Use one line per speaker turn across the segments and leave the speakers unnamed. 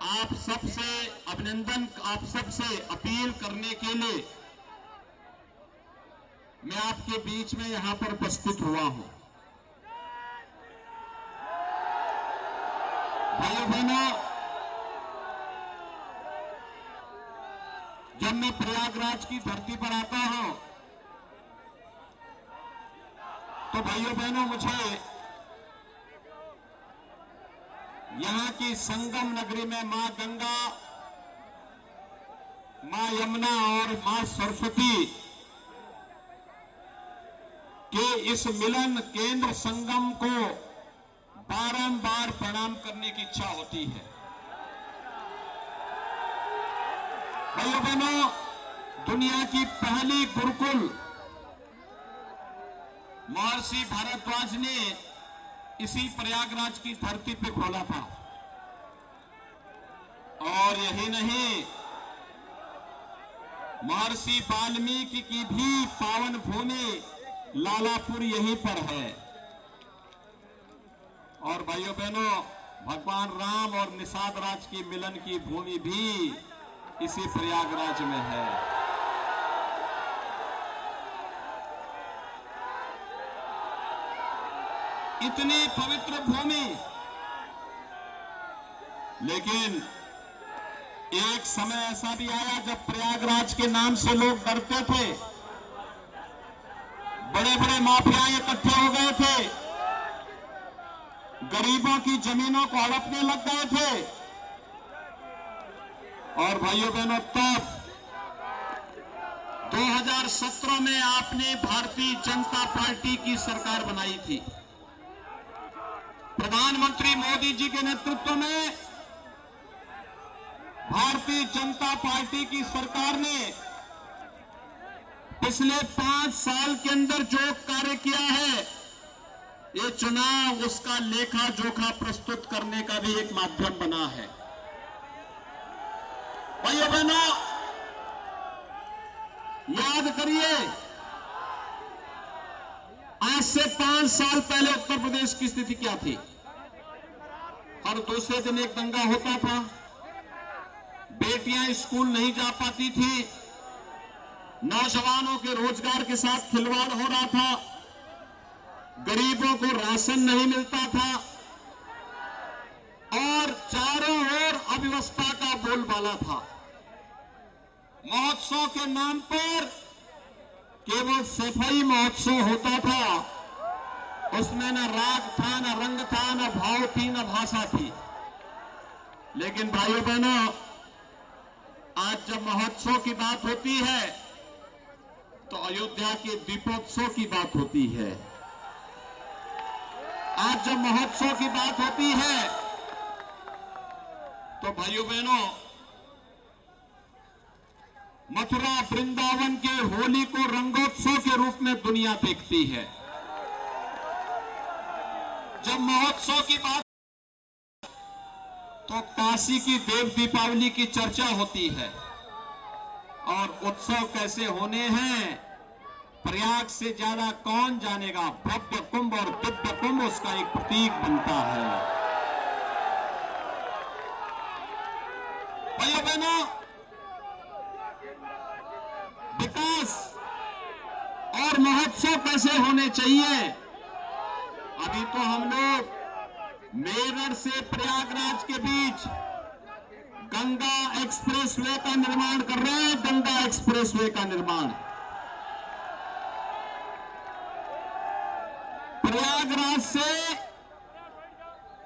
आप सबसे अभिनंदन, आप सबसे अपील करने के लिए मैं आपके बीच में यहां पर उपस्थित हुआ हूं। भाइयों बहनों, जब मैं प्रयागराज की धरती पर आता हूं तो भाइयों बहनों मुझे यहां की संगम नगरी में मां गंगा, मां यमुना और मां सरस्वती के इस मिलन केंद्र संगम को बारंबार प्रणाम करने की इच्छा होती है। भाइयों बहनों, दुनिया की पहली गुरुकुल महर्षि भारद्वाज ने इसी प्रयागराज की धरती पे खोला था। और यही नहीं, महर्षि वाल्मीकि की भी पावन भूमि लालापुर यहीं पर है। और भाइयों बहनों, भगवान राम और निषाद राज की मिलन की भूमि भी इसी प्रयागराज में है। इतनी पवित्र भूमि, लेकिन एक समय ऐसा भी आया जब प्रयागराज के नाम से लोग डरते थे। बड़े बड़े माफिया इकट्ठे हो गए थे, गरीबों की जमीनों को हड़पने लग गए थे। और भाइयों बहनों, तब 2017 में आपने भारतीय जनता पार्टी की सरकार बनाई थी। प्रधानमंत्री मोदी जी के नेतृत्व में भारतीय जनता पार्टी की सरकार ने पिछले 5 साल के अंदर जो कार्य किया है, ये चुनाव उसका लेखा जोखा प्रस्तुत करने का भी एक माध्यम बना है। भाइयों बहनों, याद करिए, आज से 5 साल पहले उत्तर प्रदेश की स्थिति क्या थी। हर दूसरे दिन एक दंगा होता था, बेटियां स्कूल नहीं जा पाती थी, नौजवानों के रोजगार के साथ खिलवाड़ हो रहा था, गरीबों को राशन नहीं मिलता था और चारों ओर अव्यवस्था का बोलबाला था। महोत्सव के नाम पर केवल सफाई महोत्सव होता था, उसमें न राग था, न रंग था, न भाव थी, न भाषा थी। लेकिन भाइयों बहनों, आज जब महोत्सव की बात होती है तो अयोध्या के दीपोत्सव की बात होती है। आज जब महोत्सव की बात होती है तो भाइयों बहनों, मथुरा वृंदावन के होली को रंगोत्सव के रूप में दुनिया देखती है। जब महोत्सव की बात तो काशी की देव दीपावली की चर्चा होती है। और उत्सव कैसे होने हैं, प्रयाग से ज्यादा कौन जानेगा। भव्य कुंभ और दिव्य कुंभ उसका एक प्रतीक बनता है। भाइयों बहनों, विकास और महोत्सव कैसे होने चाहिए। अभी तो हम लोग मेरठ से प्रयागराज के बीच गंगा एक्सप्रेसवे का निर्माण कर रहे हैं। गंगा एक्सप्रेसवे का निर्माण प्रयागराज से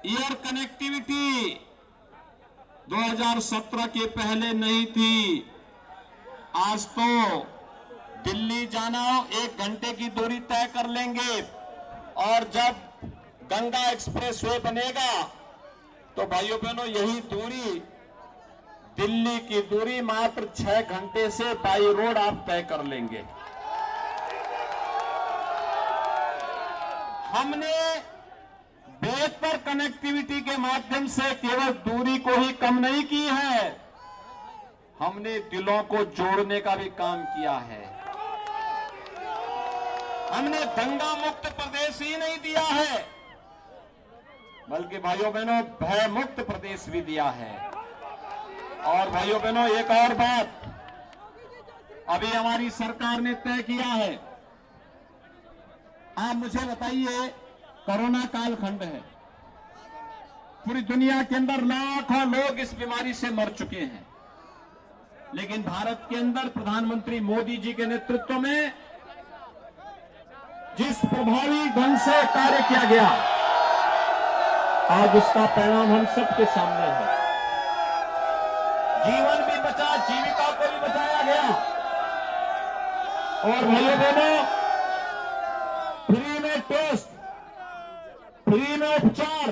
एयर कनेक्टिविटी 2017 के पहले नहीं थी। आज तो दिल्ली जाना हो 1 घंटे की दूरी तय कर लेंगे, और जब गंगा एक्सप्रेसवे बनेगा तो भाइयों बहनों, यही दूरी दिल्ली की दूरी मात्र 6 घंटे से बाई रोड आप तय कर लेंगे। हमने बेहतर कनेक्टिविटी के माध्यम से केवल दूरी को ही कम नहीं की है, हमने दिलों को जोड़ने का भी काम किया है। हमने दंगा मुक्त प्रदेश ही नहीं दिया है, बल्कि भाइयों बहनों, भय मुक्त प्रदेश भी दिया है। और भाइयों बहनों, एक और बात अभी हमारी सरकार ने तय किया है। आप मुझे बताइए, कोरोना कालखंड है, पूरी दुनिया के अंदर लाखों लोग इस बीमारी से मर चुके हैं, लेकिन भारत के अंदर प्रधानमंत्री मोदी जी के नेतृत्व में जिस प्रभावी ढंग से कार्य किया गया, आज उसका परिणाम हम सबके सामने है। जीवन भी बचा, जीविका को भी बचाया गया। और भाइयों बहनों, फ्री में टेस्ट, फ्री में उपचार,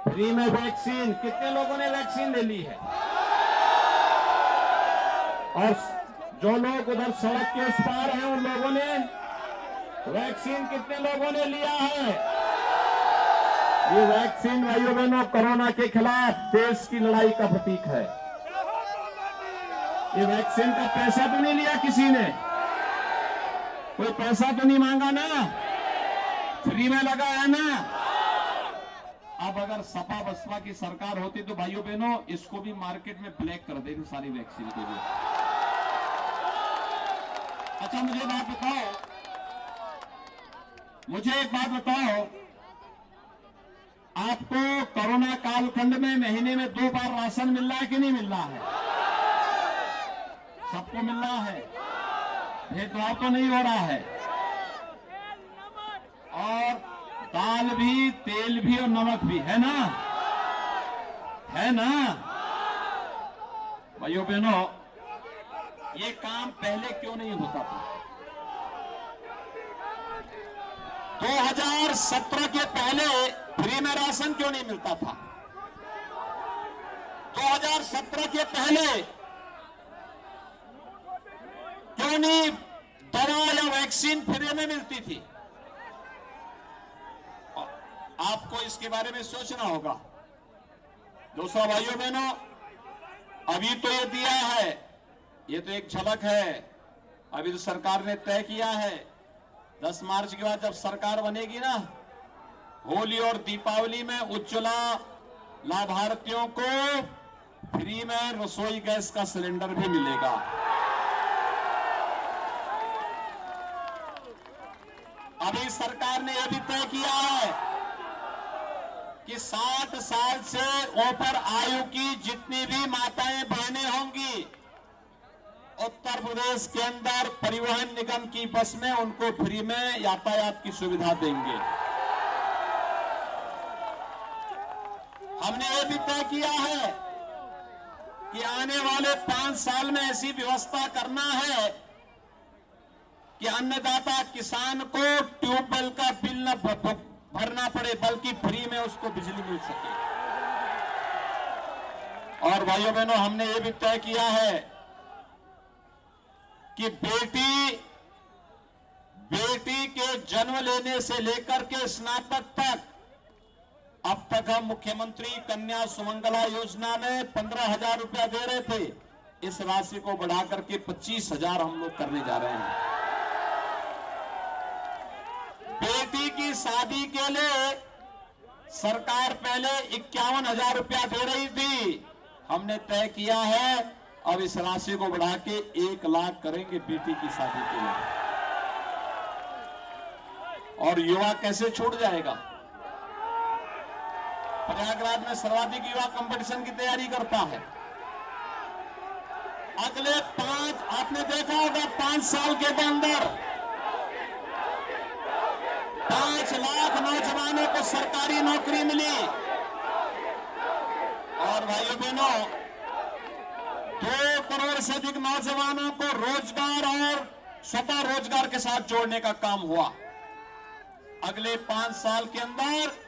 फ्री में वैक्सीन। कितने लोगों ने वैक्सीन ले ली है? और जो लोग उधर सड़क के उस पार हैं, उन लोगों ने वैक्सीन कितने लोगों ने लिया है? ये वैक्सीन भाइयों बहनों कोरोना के खिलाफ देश की लड़ाई का प्रतीक है। ये वैक्सीन का पैसा तो नहीं लिया किसी ने, कोई पैसा तो नहीं मांगा ना, फ्री में लगा है ना। अब अगर सपा बसपा की सरकार होती तो भाइयों बहनों इसको भी मार्केट में ब्लैक कर देती सारी वैक्सीन को भी। अच्छा मुझे बात बताओ, मुझे एक बात बताओ, आपको कोरोना कालखंड में महीने में 2 बार राशन मिल रहा है कि नहीं मिल रहा है? सबको मिल रहा है, भेदभाव तो नहीं हो रहा है। और दाल भी, तेल भी और नमक भी, है ना? है ना? भाइयों बहनों, ये काम पहले क्यों नहीं होता था? 2017 के पहले फ्री में राशन क्यों नहीं मिलता था? 2017 के पहले क्यों नहीं दवा या वैक्सीन फ्री में मिलती थी? आपको इसके बारे में सोचना होगा। दूसरा भाइयों बहनों, अभी तो ये दिया है, ये तो एक झलक है। अभी तो सरकार ने तय किया है 10 मार्च के बाद जब सरकार बनेगी ना, होली और दीपावली में उज्ज्वला लाभार्थियों को फ्री में रसोई गैस का सिलेंडर भी मिलेगा। अभी सरकार ने यह भी तय किया है कि 60 साल से ऊपर आयु की जितनी भी माताएं बहनें होंगी, उत्तर प्रदेश के अंदर परिवहन निगम की बस में उनको फ्री में यातायात की सुविधा देंगे। हमने ये भी तय किया है कि आने वाले 5 साल में ऐसी व्यवस्था करना है कि अन्नदाता किसान को ट्यूबवेल का बिल न भरना पड़े, बल्कि फ्री में उसको बिजली मिल सके। और भाइयों बहनों, हमने ये भी तय किया है कि बेटी के जन्म लेने से लेकर के स्नातक तक, अब तक हम मुख्यमंत्री कन्या सुमंगला योजना में 15,000 रुपया दे रहे थे, इस राशि को बढ़ाकर के 25,000 हम लोग करने जा रहे हैं। बेटी की शादी के लिए सरकार पहले 51,000 रुपया दे रही थी, हमने तय किया है अब इस राशि को बढ़ा के 1 लाख करेंगे बेटी की शादी के लिए। और युवा कैसे छूट जाएगा? प्रयागराज में सर्वाधिक युवा कंपटीशन की तैयारी करता है। अगले 5, आपने देखा होगा 5 साल के अंदर 5 लाख नौजवानों को सरकारी नौकरी मिली। और भाइयों बहनों, 2 करोड़ से अधिक नौजवानों को रोजगार और स्वतः रोजगार के साथ जोड़ने का काम हुआ। अगले 5 साल के अंदर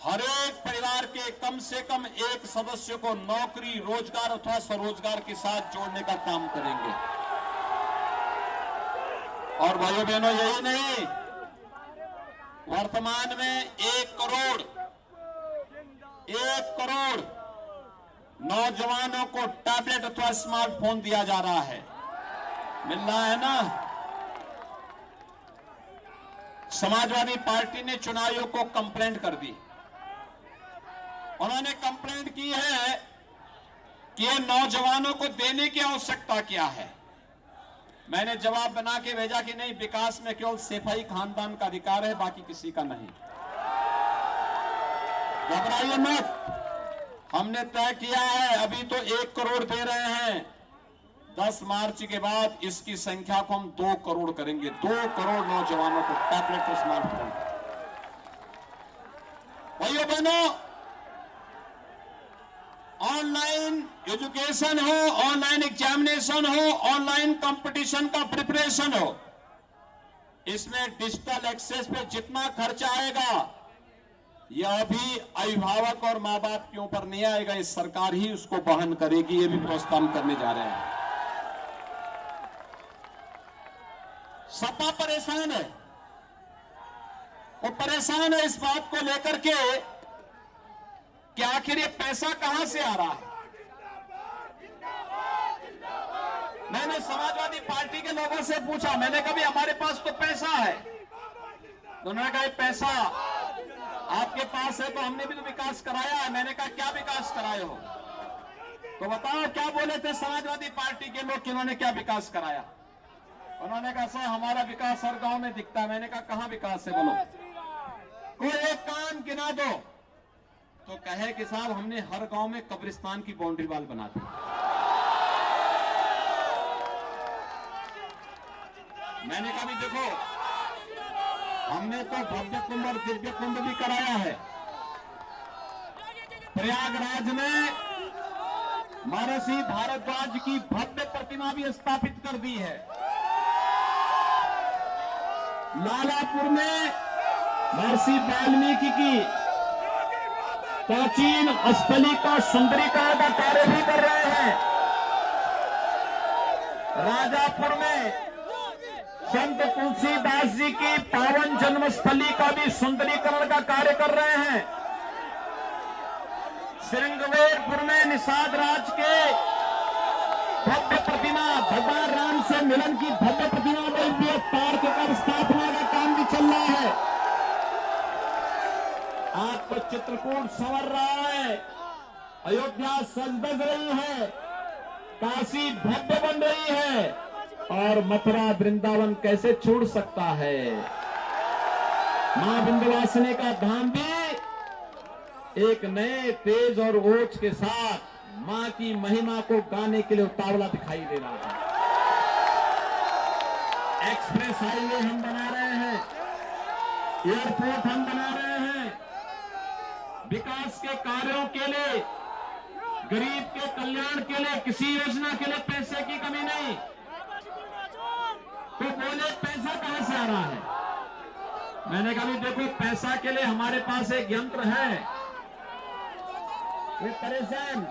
हर एक परिवार के कम से कम एक सदस्य को नौकरी, रोजगार अथवा स्वरोजगार के साथ जोड़ने का काम करेंगे। और भाइयों बहनों, यही नहीं, वर्तमान में 1 करोड़ नौजवानों को टैबलेट अथवा स्मार्टफोन दिया जा रहा है। मिल रहा है ना? समाजवादी पार्टी ने चुनाव आयोग को कंप्लेंट कर दी। उन्होंने कंप्लेंट की है कि ये नौजवानों को देने की आवश्यकता क्या है। मैंने जवाब बना के भेजा कि नहीं, विकास में केवल सेफई खानदान का अधिकार है, बाकी किसी का नहीं। घबराइए मत, हमने तय किया है, अभी तो 1 करोड़ दे रहे हैं, 10 मार्च के बाद इसकी संख्या को हम 2 करोड़ करेंगे। 2 करोड़ नौजवानों को टैबलेट और स्मार्टफोन। भाइयों बहनों, ऑनलाइन एजुकेशन हो, ऑनलाइन एग्जामिनेशन हो, ऑनलाइन कंपटीशन का प्रिपरेशन हो, इसमें डिजिटल एक्सेस पे जितना खर्चा आएगा यह भी अभिभावक और मां बाप के ऊपर नहीं आएगा, इस सरकार ही उसको वहन करेगी। ये भी व्यवस्था हम करने जा रहे हैं। सपा परेशान है, वो परेशान है इस बात को लेकर के कि आखिर ये पैसा कहां से आ रहा है। मैंने समाजवादी पार्टी के लोगों से पूछा, मैंने कहा भी हमारे पास तो पैसा है, तो उन्होंने कहा पैसा आपके पास है तो हमने भी तो विकास कराया है। मैंने कहा क्या विकास कराए हो, तो बताओ क्या बोले थे समाजवादी पार्टी के लोग कि उन्होंने क्या विकास कराया। उन्होंने कहा सर हमारा विकास हर गांव में दिखता है। मैंने कहा कहां विकास है बोलो, कोई एक काम गिना दो। तो कहे कि साहब हमने हर गांव में कब्रिस्तान की बाउंड्री वाल बना दी। मैंने कहा भी देखो, हमने तो भव्य कुंभ और दिव्य कुंभ भी कराया है। प्रयागराज में महर्षि भारद्वाज की भव्य प्रतिमा भी स्थापित कर दी है। लालापुर में महर्षि वाल्मीकि की प्राचीन स्थली का सुंदरीकरण का कार्य भी कर रहे हैं। राजापुर में संत तुलसीदास जी की पावन जन्मस्थली का भी सुंदरीकरण का कार्य कर रहे हैं। श्रृंगवेरपुर में निषाद राज के भव्य प्रतिमा, भगवान राम से मिलन की भव्य प्रतिमा में पार्क का स्थापना का काम भी चल रहा है। आज तो चित्रकूट संवर रहा है, अयोध्या सज बज रही है, काशी भव्य बन रही है, और मथुरा वृंदावन कैसे छूट सकता है। मां विंध्यवासिनी का धाम भी एक नए तेज और ओज के साथ मां की महिमा को गाने के लिए उतावला दिखाई दे रहा है। एक्सप्रेस हाईवे हम बना रहे हैं, एयरपोर्ट हम बना रहे हैं। विकास के कार्यों के लिए, गरीब के कल्याण के लिए, किसी योजना के लिए पैसे की कमी नहीं। तो बोले पैसा कहां से आ रहा है। मैंने कहा भी देखो, पैसा के लिए हमारे पास एक यंत्र है, ये परेशान।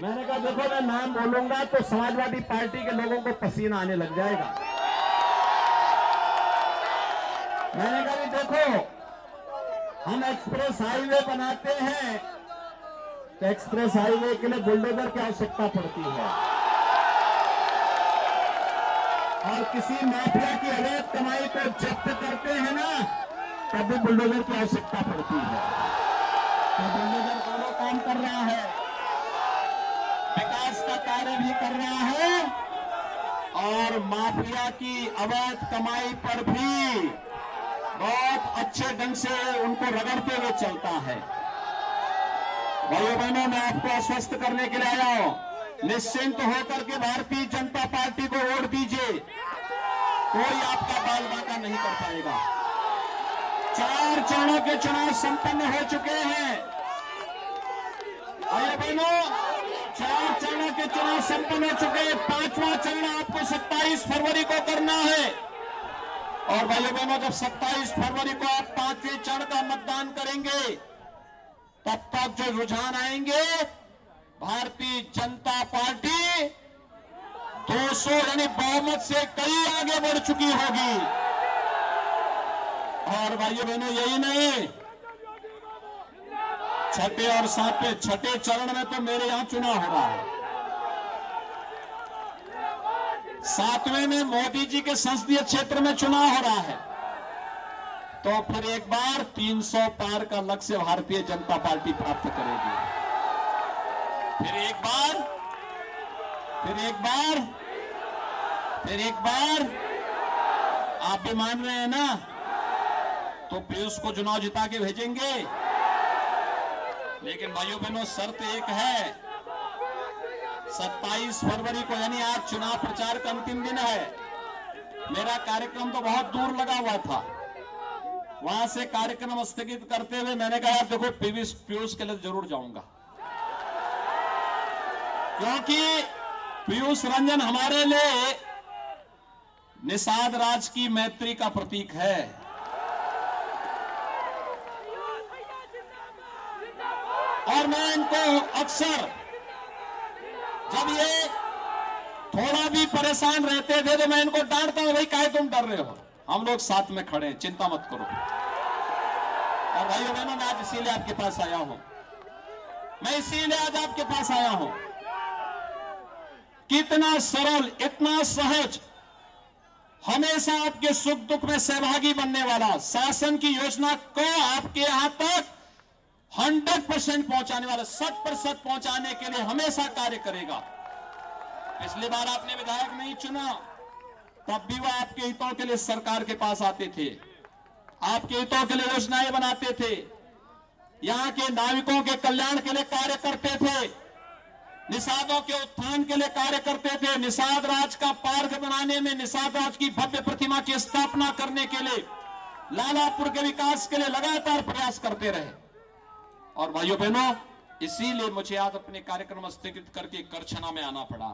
मैंने कहा देखो, मैं नाम बोलूंगा तो समाजवादी पार्टी के लोगों को पसीना आने लग जाएगा। मैंने कहा भी देखो, हम एक्सप्रेस हाईवे बनाते हैं तो एक्सप्रेस हाईवे के लिए बुलडोजर की आवश्यकता पड़ती है, और किसी माफिया की अवैध कमाई को जब्त करते हैं ना, तब भी बुलडोजर की आवश्यकता पड़ती है। तो बुलडोजर दोनों काम कर रहा है, विकास का कार्य भी कर रहा है, और माफिया की अवैध कमाई पर भी बहुत अच्छे ढंग से उनको रगड़ते हुए चलता है। भाइयों बहनों, मैं आपको आश्वस्त करने के लिए आया हूं, निश्चिंत होकर के भारतीय जनता पार्टी को वोट दीजिए, कोई आपका बाल बांका नहीं कर पाएगा। 4 चरणों के चुनाव संपन्न हो चुके हैं। भाइयों बहनों, 4 चरणों के चुनाव संपन्न हो चुके हैं। 5वां चरण आपको 27 फरवरी को करना है। और भाइयों बहनों, जब 27 फरवरी को आप 5वें चरण का मतदान करेंगे, तब तक जो रुझान आएंगे, भारतीय जनता पार्टी 200 यानी बहुमत से कई आगे बढ़ चुकी होगी। और भाइयों बहनों, यही नहीं, छठे और सातवें, छठे चरण में तो मेरे यहां चुनाव हो रहा है, 7वें में मोदी जी के संसदीय क्षेत्र में चुनाव हो रहा है। तो फिर एक बार 300 पार का लक्ष्य भारतीय जनता पार्टी प्राप्त करेगी। फिर एक बार, फिर एक बार, फिर एक बार। आप भी मान रहे हैं ना? तो पीयूष को चुनाव जिता के भेजेंगे। लेकिन भाइयों बहनों, शर्त एक है, 27 फरवरी को यानी आज चुनाव प्रचार का अंतिम दिन है। मेरा कार्यक्रम तो बहुत दूर लगा हुआ था। वहां से कार्यक्रम स्थगित करते हुए मैंने कहा यार देखो, पीयूष के लिए जरूर जाऊंगा, क्योंकि पीयूष रंजन हमारे लिए निषाद राज की मैत्री का प्रतीक है। और मैं इनको अक्सर, जब ये थोड़ा भी परेशान रहते थे तो मैं इनको डांटता हूं, भाई काहे तुम डर रहे हो, हम लोग साथ में खड़े हैं, चिंता मत करो। और भाइयों बहनों, मैं आज इसीलिए आपके पास आया हूं, मैं इसीलिए आज आपके पास आया हूं। कितना सरल, इतना सहज, हमेशा आपके सुख दुख में सहभागी बनने वाला, शासन की योजना को आपके यहां तक 100% पहुंचाने वाला, 100% पहुंचाने के लिए हमेशा कार्य करेगा। पिछली बार आपने विधायक नहीं चुना, तब भी वह आपके हितों के लिए सरकार के पास आते थे, आपके हितों के लिए योजनाएं बनाते थे, यहां के नाविकों के कल्याण के लिए कार्य करते थे, निषादों के उत्थान के लिए कार्य करते थे, निषाद राज का पार्क बनाने में, निषाद राज की भव्य प्रतिमा की स्थापना करने के लिए, लालापुर के विकास के लिए लगातार प्रयास करते रहे। और भाइयों बहनों, इसीलिए मुझे आज अपने कार्यक्रम स्थगित करके करछना में आना पड़ा।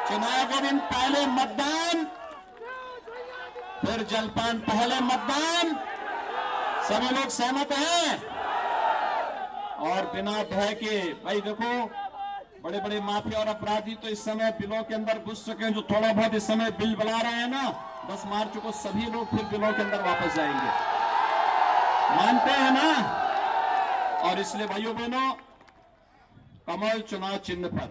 चुनाव के दिन पहले मतदान, फिर जलपान, पहले मतदान। सभी लोग सहमत हैं? और बिना भय के, भाई देखो, बड़े बड़े माफिया और अपराधी तो इस समय बिलों के अंदर घुस चुके हैं। जो थोड़ा बहुत इस समय बिल बना रहे हैं ना, 10 मार्च को सभी लोग फिर बिलों के अंदर वापस जाएंगे, मानते हैं ना? और इसलिए भाइयों बहनों, कमल चुनाव चिन्ह पर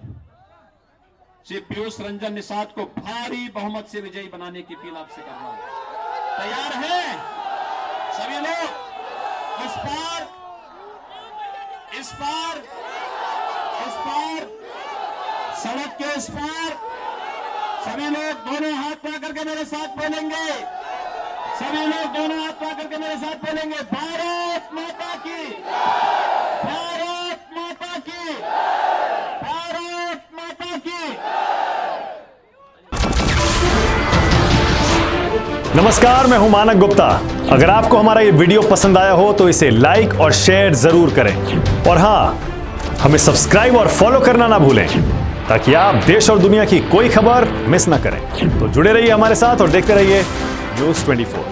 श्री पीयूष रंजन निषाद को भारी बहुमत से विजयी बनाने की अपील आपसे कर रहा हूं। तैयार हैं सभी लोग? इस बार सड़क के इस पार सभी लोग दोनों हाथ पकड़ करके मेरे साथ बोलेंगे, सभी लोग दोनों हाथ पकड़ करके मेरे साथ बोलेंगे, भारत माता की, भारत माता की, भारत माता की।
नमस्कार, मैं हूं मानक गुप्ता। अगर आपको हमारा ये वीडियो पसंद आया हो तो इसे लाइक और शेयर जरूर करें, और हां, हमें सब्सक्राइब और फॉलो करना ना भूलें, ताकि आप देश और दुनिया की कोई खबर मिस ना करें। तो जुड़े रहिए हमारे साथ और देखते रहिए न्यूज़ 24।